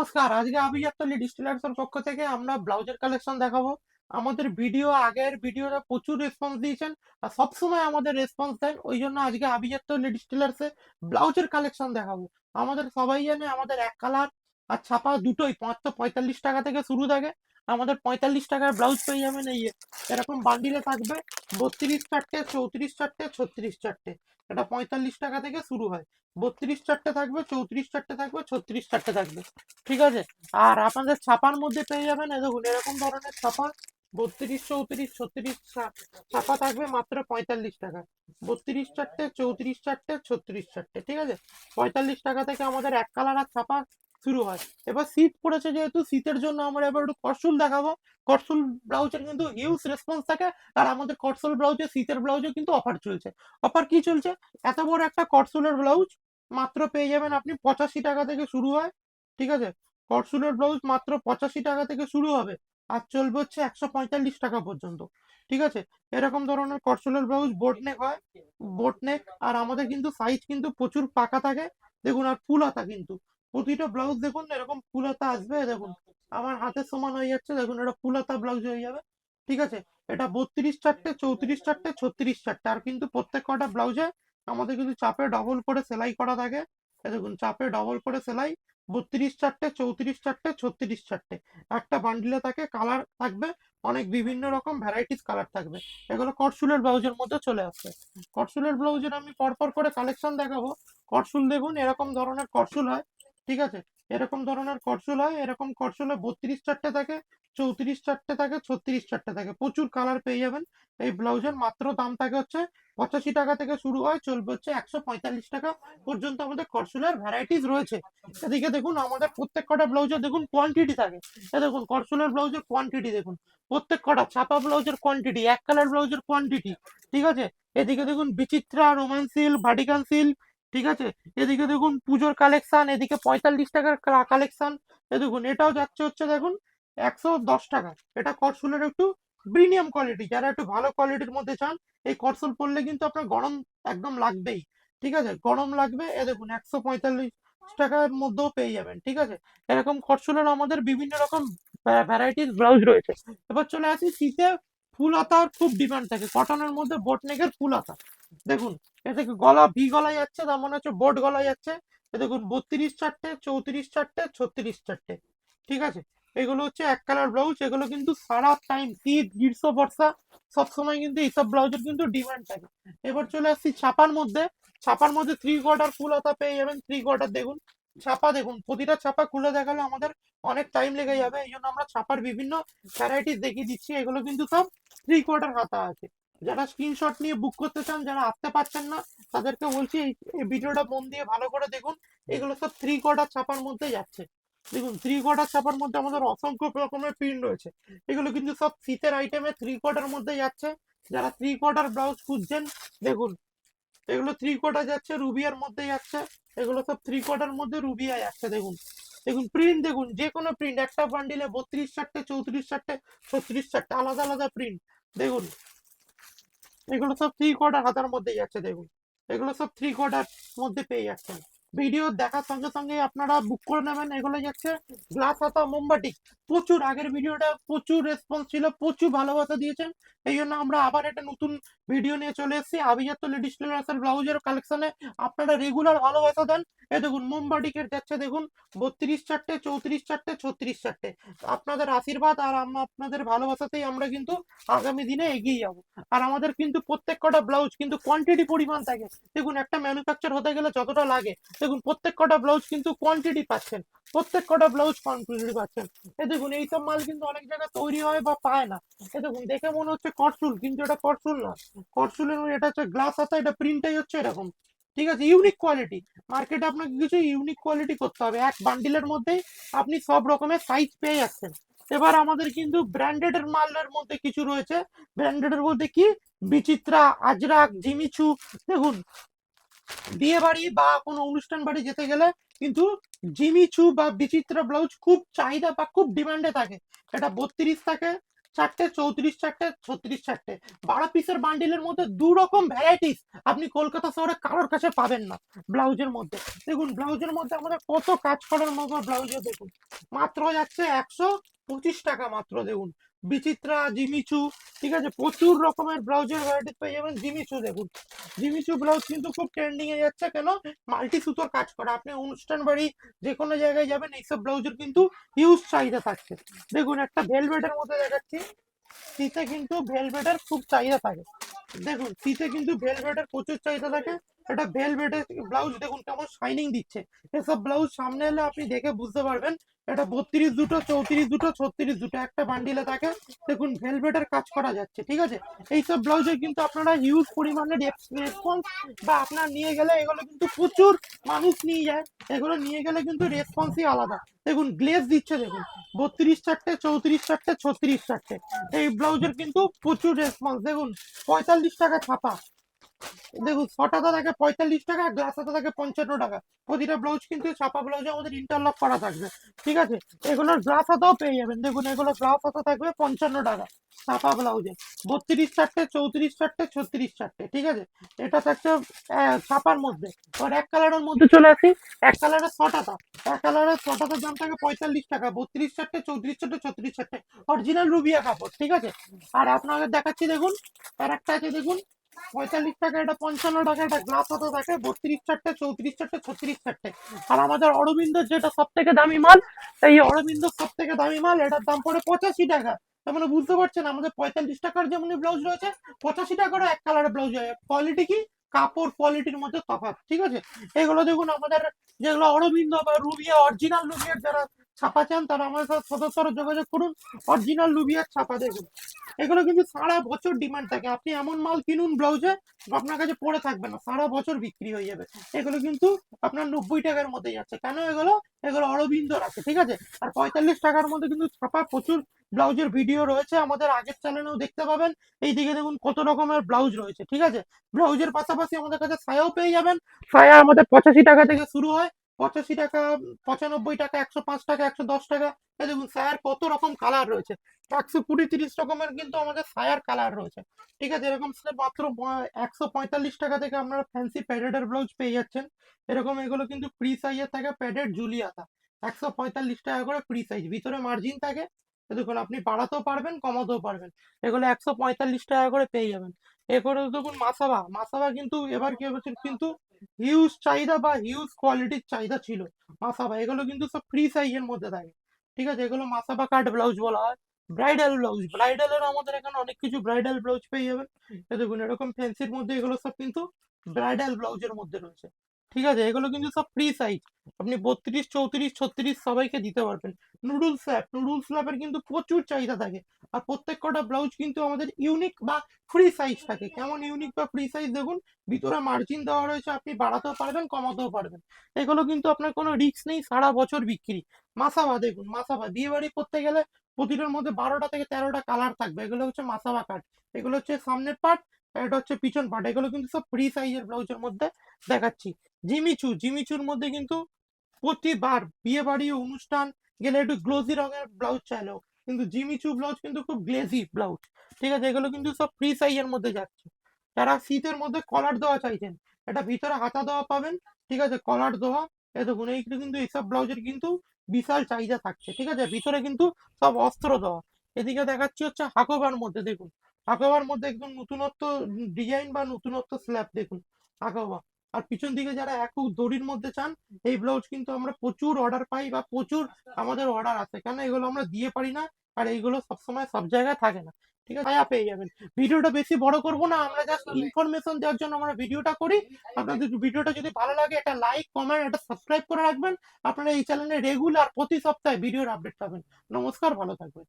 নমস্কার। আজকে আভিজাত্য ডিস্টিলার্সের পক্ষ থেকে আমরা ব্লাউজের কালেকশন দেখাবো। আমাদের আগের ভিডিওটা প্রচুর রেসপন্স দিয়েছেন আর সবসময় আমাদের রেসপন্স দেন, ওই জন্য আজকে আভিজাত্য ডিস্টিলার্সে ব্লাউজের কালেকশন দেখাবো। আমাদের সবাই জানে আমাদের এক কালার আর ছাপা দুটোই মাত্র 45 টাকা থেকে শুরু থাকে। আমাদের 45 টাকার ব্লাউজ পেয়ে যাবেন এরকম বান্ডিলে থাকবে 32 চারটে, 34 চারটে, 36 চারটে। এটা 45 টাকা থেকে শুরু হয়। 32 চারটে থাকবে, 34 চারটে থাকবে, 36 চারটে থাকবে। ঠিক আছে। আর আপনাদের ছাপার মধ্যে পেয়ে যাবেন দেখুন এরকম ধরনের ছাপা 32, 34, 36 ছাপা থাকবে মাত্র 45 টাকা। 32 চারটে, 34 চারটে, 36 চারটে। ঠিক আছে। 45 টাকা থেকে আমাদের এক কালার আর ছাপা শুরু হয়। এবার শীত পড়েছে, যেহেতু শীতের জন্য আমরা এবার একটু করসুল দেখাবো। করসুল ব্লাউজের কিন্তু হিউজ রেসপন্স থাকে। আর আমাদের করসুল ব্লাউজে, শীতের ব্লাউজে কিন্তু অফার চলছে। অফার কি চলছে? এত বড় একটা করসুলের ব্লাউজ মাত্র পেয়ে যাবেন আপনি 85 টাকা থেকে শুরু হয়। ঠিক আছে। করসুলের ব্লাউজ মাত্র 85 টাকা থেকে শুরু হবে আর চলবে হচ্ছে 145 টাকা পর্যন্ত। ঠিক আছে। এরকম ধরনের করসুলের ব্লাউজ বোট নেক হয়, বোট নেক। আর আমাদের কিন্তু সাইজ কিন্তু প্রচুর পাকা থাকে। দেখুন, আর ফুল হাতা কিন্তু প্রতিটা ব্লাউজ দেখুন এরকম ফুল হাতা আসবে। দেখুন আমার হাতের সমান হয়ে যাচ্ছে, দেখুন এটা ফুল হাতা ব্লাউজ হয়ে যাবে। ঠিক আছে। এটা 32 চারটে, 34 চারটে, 36 চারটে। আর কিন্তু প্রত্যেক কটা ব্লাউজে আমাদের কিন্তু চাপে ডবল করে সেলাই করা থাকে। এই দেখুন চাপে ডবল করে সেলাই। 32 চারটে, 34 চারটে, 36 চারটে। একটা বান্ডিলে থাকে, কালার থাকবে অনেক, বিভিন্ন রকম ভ্যারাইটিস কালার থাকবে। এগুলো কটসুলের ব্লাউজের মধ্যে চলে আসছে। কটসুলের ব্লাউজের আমি পরপর করে কালেকশন দেখাবো। কটসুল দেখুন এরকম ধরনের কটসুল হয়। ঠিক আছে। এরকম ধরনের কটসুল হয়, এরকম কটসুলে 32 চারটে থাকে, 34 চারটে থাকে, 36 চারটে থাকে। প্রচুর কালার পেয়ে যাবেন এই ব্লাউজের। মাত্র দাম থাকে হচ্ছে 85 টাকা থেকে শুরু হয়, চলবে হচ্ছে 145 টাকা পর্যন্ত। আমাদের করসুলের ভ্যারাইটিস রয়েছে। এদিকে দেখুন আমাদের প্রত্যেক কটা ব্লাউজে দেখুন কোয়ান্টিটি থাকে। এ দেখুন করসুলের ব্লাউজের কোয়ান্টিটি দেখুন। প্রত্যেক কটা ছাপা ব্লাউজের কোয়ান্টিটি, এক কালার ব্লাউজের কোয়ান্টিটি। ঠিক আছে। এদিকে দেখুন বিচিত্রা, রোমান সিল্ক, ভাটিকান সিল্ক। ঠিক আছে। এদিকে দেখুন পুজোর কালেকশন, এদিকে 45 টাকার কালেকশন। এ দেখুন এটাও যাচ্ছে হচ্ছে দেখুন 110 টাকা। এটা করসুলের একটু প্রিমিয়াম কোয়ালিটি। যারা একটু ভালো কোয়ালিটির মধ্যে চান, এই করসল পরলে কিন্তু আপনার গরম একদম লাগবেই। ঠিক আছে, গরম লাগবে। এ দেখুন 145 টাকার মধ্যেও পেয়ে যাবেন। ঠিক আছে। এরকম করসলের আমাদের বিভিন্ন রকম ভ্যারাইটিস ব্লাউজ রয়েছে। এবার চলে আসি শীতে। ফুল হাতার খুব ডিমান্ড থাকে কটনের মধ্যে, বোটনেকের ফুল হাতা। দেখুন এ থেকে গলা ভি গলা যাচ্ছে, তার মানে হচ্ছে বোট গলা যাচ্ছে। এ দেখুন 32 চারটে, 34 চারটে, 36 চারটে। ঠিক আছে। এগুলো হচ্ছে এক কালার ব্লাউজ। এগুলো কিন্তু সারা টাইম, শীত গ্রীষ্ম বর্ষা সবসময় কিন্তু এইসব ব্লাউজের কিন্তু ডিমান্ড থাকে। এবার চলে আসছি ছাপার মধ্যে। ছাপার মধ্যে 3 কোয়ার্টার ফুল হাতা পেয়ে যাবেন। 3 কোয়ার্টার দেখুন ছাপা, দেখুন প্রতিটা ছাপা খুলে দেখালে আমাদের অনেক টাইম লেগে যাবে, এই জন্য আমরা ছাপার বিভিন্ন ভ্যারাইটিস দেখিয়ে দিচ্ছি। এগুলো কিন্তু সব 3 কোয়ার্টার হাতা আছে। যারা স্ক্রিনশট নিয়ে বুক করতে চান, যারা আসতে পারছেন না, তাদেরকে বলছি এই ভিডিওটা মন দিয়ে ভালো করে দেখুন। এগুলো সব 3 কোয়ার্টার ছাপার মধ্যে যাচ্ছে। দেখুন 3 কোয়ার্টার ছাপার মধ্যে আমাদের অসংখ্য রকমের প্রিন্ট রয়েছে। এগুলো কিন্তু সব শীতের আইটেমে 3 কোয়ার্টার মধ্যে যাচ্ছে। যারা 3 কোয়ার্টার ব্লাউজ খুঁজছেন, দেখুন এগুলো 3 কোয়ার্টার যাচ্ছে, রুবিয়ার মধ্যে যাচ্ছে। এগুলো সব 3 কোয়ার্টার মধ্যে রুবিয়া যাচ্ছে। দেখুন দেখুন প্রিন্ট দেখুন, যে কোনো প্রিন্ট একটা বান্ডিলে 32 চারটে, 34 চারটে, 36 চারটে, আলাদা আলাদা প্রিন্ট। দেখুন এগুলো সব 3 কোয়ার্টার হাতার মধ্যে যাচ্ছে। দেখুন এগুলো সব 3 কোয়ার্টার মধ্যে পেয়ে যাচ্ছেন। ভিডিও দেখার সঙ্গে সঙ্গে আপনারা বুক করে নেবেন। এগুলো যাচ্ছে গ্লাস হাতা মোমবাটি। প্রচুর আগের ভিডিওটা প্রচুর রেসপন্স ছিল, প্রচুর ভালোবাসা দিয়েছেন। এই জন্য আমরা আবার একটা নতুন ভিডিও নিয়ে চলে এসেছি। আভিজাত্য লেডিস টেলার্সের ব্লাউজের কালেকশনে আপনারা রেগুলার ভালোবাসা দেন। এই দেখুন মোমবাটিকের যাচ্ছে দেখুন 32 চারটে, 34 চারটে, 36 চারটে। আপনাদের আশীর্বাদ আর আপনাদের ভালোবাসাতেই আমরা কিন্তু আগামী দিনে এগিয়ে যাবো। আর আমাদের কিন্তু প্রত্যেক কটা ব্লাউজ কিন্তু কোয়ান্টিটি পরিমাণ থাকে। দেখুন একটা ম্যানুফ্যাকচার হতে গেলে যতটা লাগে, দেখুন প্রত্যেক কটা ব্লাউজ কিন্তু কোয়ান্টিটি পাচ্ছেন। প্রত্যেক কটা ব্লাউজ কোয়ান্টিটি পাচ্ছেন। এই দেখুন এইসব মাল কিন্তু অনেক জায়গায় তৈরি হয় বা পায় না। এই দেখুন দেখে মনে হচ্ছে করসুল, কিন্তু এটা করসুল না। করসুলের এটা হচ্ছে গ্লাস হাতা, এটা প্রিন্টটাই হচ্ছে এরকম। ঠিক আছে। Unique quality. মার্কেটে আপনাকে কিছু ইউনিক কোয়ালিটি করতে হবে। এক বান্ডিলের মধ্যেই আপনি সব রকমের সাইজ পেয়ে যাচ্ছেন। এবার আমাদের কিন্তু ব্র্যান্ডেড এর মালের মধ্যে কিছু রয়েছে। ব্র্যান্ডেড এর মধ্যে কি? বিচিত্রা, আজরাক, জিমিচু। দেখুন বিয়ে বাড়ি বা কোনো অনুষ্ঠান বাড়ি যেতে গেলে কিন্তু জিমিচু বা বিচিত্রা ব্লাউজ খুব চাহিদা বা খুব ডিমান্ডে থাকে। এটা 32 থাকে, চারটে, 34 চারটে, 36 চারটে, 12 পিসের বান্ডিলের মধ্যে 2 রকম ভ্যারাইটিস আপনি কলকাতা শহরে কারোর কাছে পাবেন না ব্লাউজের মধ্যে। দেখুন ব্লাউজের মধ্যে আমাদের কত কাজ করার মতো ব্লাউজে দেখুন, মাত্র যাচ্ছে 125 টাকা মাত্র। দেখুন বিচিত্রা, জিমিচু, ঠিক আছে, প্রচুর রকমের ব্লাউজের ভ্যারাইটি পেয়ে যাবেন। জিমিচু দেখুন, জিমিচু ব্লাউজ কিন্তু খুব ট্রেন্ডিং এ যাচ্ছে, কেন? মাল্টি সুতোর কাজ করা, আপনি অনুষ্ঠান বাড়ি যে কোনো জায়গায় যাবেন এইসব ব্লাউজের কিন্তু হিউজ চাহিদা থাকছে। দেখুন একটা ভেলভেটের মধ্যে দেখাচ্ছি, শীতে কিন্তু ভেলভেটের খুব চাহিদা থাকে। দেখুন শীতে কিন্তু ভেলভেটের প্রচুর চাহিদা থাকে। এটা ভেলভেটের ব্লাউজ দেখুন কেমন শাইনিং দিচ্ছে। এসব ব্লাউজ সামনে এলে আপনি দেখে বুঝতে পারবেন। এটা 32 দুটো, 34 দুটো, 36 দুটো একটা বান্ডিলে থাকে। দেখুন ভেলভেটের কাজ করা যাচ্ছে, ঠিক আছে। এইসব ব্লাউজে কিন্তু আপনারা হিউজ পরিমাণে রেসপন্স, বা আপনার নিয়ে গেলে এগুলো কিন্তু প্রচুর মানুষ নিয়ে যায়, এগুলো নিয়ে গেলে কিন্তু রেসপন্সই আলাদা। দেখুন গ্লেজ দিচ্ছে, দেখুন 32 চারটে, 34 চারটে, 36 চারটে, এই ব্লাউজের কিন্তু প্রচুর রেসপন্স। দেখুন 45 টাকা ছাপা, দেখুন শটাতে থাকে 45 টাকা, গ্লাসাতে থাকে 55 টাকা। প্রতিটা ব্লাউজ কিন্তু ছাপা ব্লাউজে আমাদের ইন্টারলক করা থাকবে, ঠিক আছে। এগুলোর গ্লাস হাতাও পেয়ে যাবেন, দেখুন এগুলো গ্লাস হাতা থাকবে 55 টাকা ছাপা ব্লাউজে। 32 চারটে, 34 চারটে, 36 চারটে, ঠিক আছে। এটা থাকছে ছাপার মধ্যে। আর এক কালারের মধ্যে চলে আসি, এক কালারের শটাতা, এক কালারের শটাতার দাম থাকে 45 টাকা। 32 চারটে, 34 চারটে, 36 চারটে, অরিজিনাল রুবিয়া কাপড়, ঠিক আছে। আর আপনাকে দেখাচ্ছি দেখুন, আর একটা আছে দেখুন 45 টাকা, এটা 55 টাকা, এটা গ্লাস হাতে থাকে 32 চারটে, 34 চারটে, 36 চারটে। আর আমাদের অরবিন্দ যেটা সব থেকে দামি মাল, এই অরবিন্দ সব থেকে দামি মাল, এটার দাম পড়ে 85 টাকা। তার মানে বুঝতে পারছেন আমাদের 45 টাকার যেমন ব্লাউজ রয়েছে, 85 টাকারও এক কালারের ব্লাউজ হয়। কোয়ালিটি কি, কাপড় কোয়ালিটির মধ্যে তফাৎ, ঠিক আছে। এগুলো দেখুন আমাদের যেগুলো অরবিন্দ বা রুবিয়া, অরিজিনাল রুবিয়ার যারা ছাপা চান তারা আমাদের সাথে সদস্যরা যোগাযোগ করুন। অরিজিনাল রুবিয়ার ছাপা দেখুন, এগুলো কিন্তু সারা বছর ডিমান্ড থাকে। আপনি এমন মাল কিনুন ব্লাউজে, আপনার কাছে পড়ে থাকবে না, সারা বছর বিক্রি হয়ে যাবে। এগুলো কিন্তু আপনার 90 টাকার মধ্যে যাচ্ছে, কেন? এগুলো এগুলো অরবিন্দর আছে, ঠিক আছে। আর 45 টাকার মধ্যে কিন্তু ছাপা প্রচুর ব্লাউজের ভিডিও রয়েছে, আমাদের আগের চ্যানেলেও দেখতে পাবেন। এইদিকে দেখুন কত রকমের ব্লাউজ রয়েছে, ঠিক আছে। ব্লাউজের পাশাপাশি আমাদের কাছে সায়াও পেয়ে যাবেন। সায়া আমাদের 85 টাকা থেকে শুরু হয়, 85 টাকা, 95 টাকা, 105 টাকা, 110 টাকা। এই দেখুন সায়ার কত রকম কালার রয়েছে, 120-30 রকমের কিন্তু আমাদের সায়ার কালার রয়েছে, ঠিক আছে। এরকম মাত্র 145 টাকা থেকে আপনারা ফ্যান্সি প্যাডেডের ব্লাউজ পেয়ে যাচ্ছেন। এরকম এগুলো কিন্তু ফ্রি সাইজের থাকে, প্যাডেড জুলিয়াতা 145 টাকা করে ফ্রি সাইজ, ভিতরে মার্জিন থাকে। দেখুন আপনি বাড়াতেও পারবেন, কমাতেও পারবেন। এগুলো 145 টাকা করে পেয়ে যাবেন। এরপরে দেখুন মাসাবা, মাসাবা কিন্তু এবার কি হচ্ছে, কিন্তু হিউজ চাহিদা বা হিউজ কোয়ালিটির চাহিদা ছিল মাসাবা। এগুলো কিন্তু সব ফ্রি সাইজের মধ্যে থাকে, ঠিক আছে। এগুলো মাসাবা কাট ব্লাউজ বলা হয়। ব্রাইডাল ব্লাউজ, ব্রাইডালের আমাদের এখানে অনেক কিছু ব্রাইডাল ব্লাউজ পেয়ে যাবেন। দেখুন এরকম ফ্যান্সির মধ্যে এগুলো সব কিন্তু ব্রাইডাল ব্লাউজের মধ্যে রয়েছে, ঠিক আছে। এগুলো কিন্তু সব ফ্রি সাইজ, আপনি 32, 34, 36 সবাইকে দিতে পারবেন। নুডলস স্ল্যাব, নুডলস স্ল্যাবের কিন্তু প্রচুর চাহিদা থাকে। আর প্রত্যেক কটা ব্লাউজ কিন্তু আমাদের ইউনিক বা ফ্রি সাইজ থাকে। কেমন ইউনিক বা ফ্রি সাইজ দেখুন, ভিতরে মার্জিন দেওয়া রয়েছে, আপনি বাড়াতেও পারবেন, কমাতেও পারবেন। এগুলো কিন্তু আপনার কোনো রিস্ক নেই, সারা বছর বিক্রি। মাসাবা দেখুন, মাসাবা বিয়ে বাড়ি করতে গেলে প্রতিটার মধ্যে 12টা থেকে 13টা কালার থাকবে। এগুলো হচ্ছে মাসাবা কাট, এগুলো হচ্ছে সামনের পার্ট, এটা হচ্ছে পিছন পার্ট। এগুলো কিন্তু সব ফ্রি সাইজের ব্লাউজের মধ্যে দেখাচ্ছি। জিমিচু, জিমিচুর মধ্যে কিন্তু প্রতিবার বিয়ে বাড়ি অনুষ্ঠান গেলে একটু গ্লোজি রঙের ব্লাউজ চাইলেও কিন্তু জিমিচু ব্লাউজ কিন্তু খুব গ্লেজি ব্লাউজ, ঠিক আছে। এগুলো কিন্তু সব ফ্রি সাইজের মধ্যে যাচ্ছে। যারা শীতের মধ্যে কলার দেওয়া চাইছেন, এটা ভিতরে হাতা দেওয়া পাবেন, ঠিক আছে, কলার দেওয়া। এই দেখুন এই কিন্তু এইসব ব্লাউজের কিন্তু বিশাল চাহিদা থাকছে, ঠিক আছে। ভিতরে কিন্তু সব অস্ত্র দেওয়া। এদিকে দেখাচ্ছি হচ্ছে হাকোবার মধ্যে, দেখুন হাকোবার মধ্যে একদম নতুনত্ব ডিজাইন বা নতুনত্ব স্ল্যাব, দেখুন হাকোবা। আর পিছন দিকে যারা একক দড়ির মধ্যে চান, এই ব্লাউজ কিন্তু আমরা প্রচুর অর্ডার পাই বা প্রচুর আমাদের অর্ডার আসে, কেন এগুলো আমরা দিয়ে পারি না। আর এইগুলো সবসময় সব জায়গায় থাকে না, ঠিক আছে। ছায়া পেয়ে যাবেন। ভিডিওটা বেশি বড় করব না, আমরা জাস্ট ইনফরমেশন দেওয়ার জন্য আমরা ভিডিওটা করি। আপনাদের ভিডিওটা যদি ভালো লাগে, এটা লাইক, কমেন্ট, এটা সাবস্ক্রাইব করে রাখবেন। আপনারা এই চ্যানেলে রেগুলার প্রতি সপ্তাহে ভিডিওর আপডেট পাবেন। নমস্কার, ভালো থাকবেন।